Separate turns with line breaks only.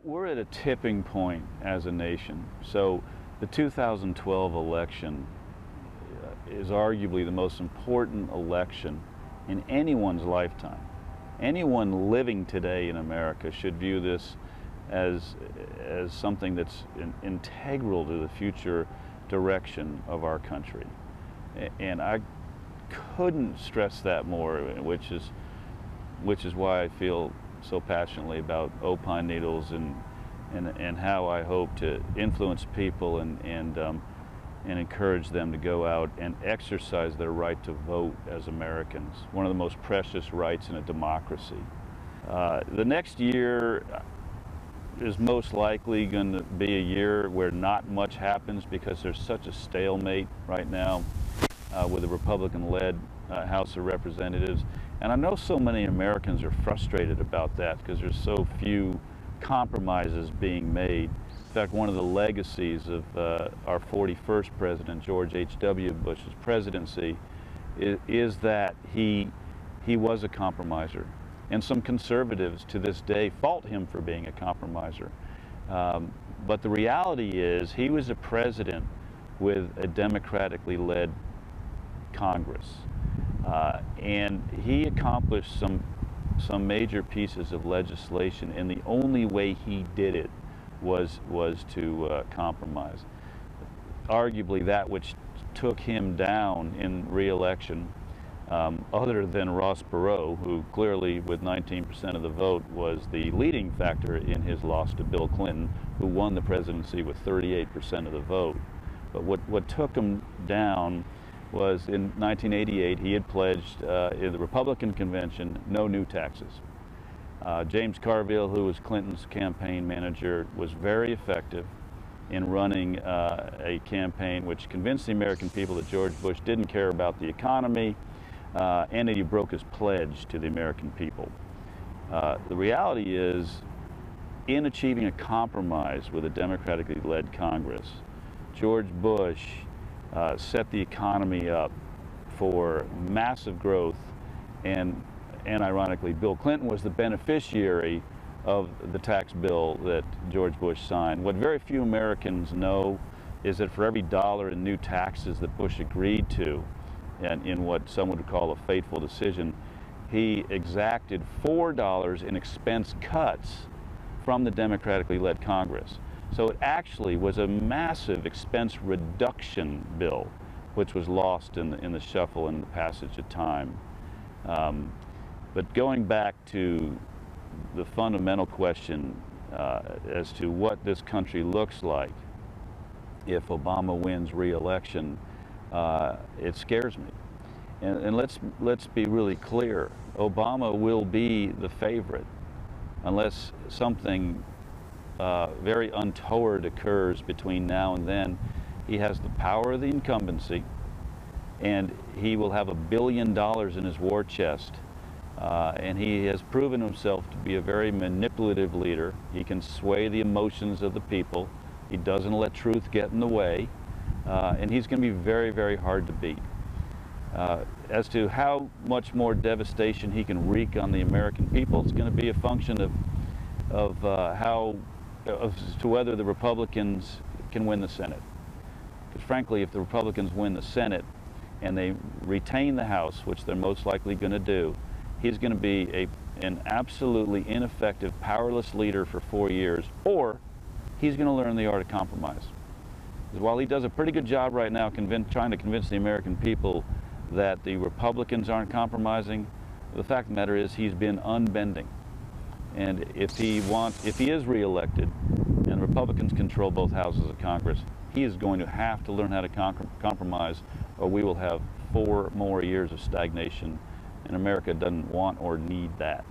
We're at a tipping point as a nation. So the 2012 election is arguably the most important election in anyone's lifetime. Anyone living today in America should view this as something that's integral to the future direction of our country. And I couldn't stress that more, which is why I feel so passionately about Opine Needles and how I hope to influence people and encourage them to go out and exercise their right to vote as Americans, one of the most precious rights in a democracy. The next year is most likely going to be a year where not much happens because there's such a stalemate right now with a Republican-led House of Representatives. And I know so many Americans are frustrated about that because there's so few compromises being made. In fact, one of the legacies of our 41st president, George H.W. Bush's presidency, is that he was a compromiser. And some conservatives to this day fault him for being a compromiser. But the reality is he was a president with a democratically led Congress. And he accomplished some major pieces of legislation, and the only way he did it was to compromise. Arguably that which took him down in re-election, other than Ross Perot, who clearly with 19% of the vote was the leading factor in his loss to Bill Clinton, who won the presidency with 38% of the vote. But what took him down was in 1988 he had pledged in the Republican convention no new taxes. James Carville, who was Clinton's campaign manager, was very effective in running a campaign which convinced the American people that George Bush didn't care about the economy and that he broke his pledge to the American people. The reality is, in achieving a compromise with a democratically led Congress, George Bush set the economy up for massive growth, and ironically, Bill Clinton was the beneficiary of the tax bill that George Bush signed. What very few Americans know is that for every dollar in new taxes that Bush agreed to, and in what some would call a fateful decision, he exacted $4 in expense cuts from the democratically led Congress. So it actually was a massive expense reduction bill, which was lost in the shuffle and the passage of time. But going back to the fundamental question as to what this country looks like if Obama wins re-election, it scares me. And let's be really clear. Obama will be the favorite unless something very untoward occurs between now and then. He has the power of the incumbency, and he will have $1 billion in his war chest. And he has proven himself to be a very manipulative leader. He can sway the emotions of the people. He doesn't let truth get in the way. And he's going to be very, very hard to beat. As to how much more devastation he can wreak on the American people, it's going to be a function as to whether the Republicans can win the Senate. Because frankly, if the Republicans win the Senate and they retain the House, which they're most likely going to do, he's going to be an absolutely ineffective, powerless leader for 4 years, or he's going to learn the art of compromise. Because while he does a pretty good job right now trying to convince the American people that the Republicans aren't compromising, the fact of the matter is he's been unbending. And if he is reelected and Republicans control both houses of Congress, he is going to have to learn how to compromise, or we will have 4 more years of stagnation, and America doesn't want or need that.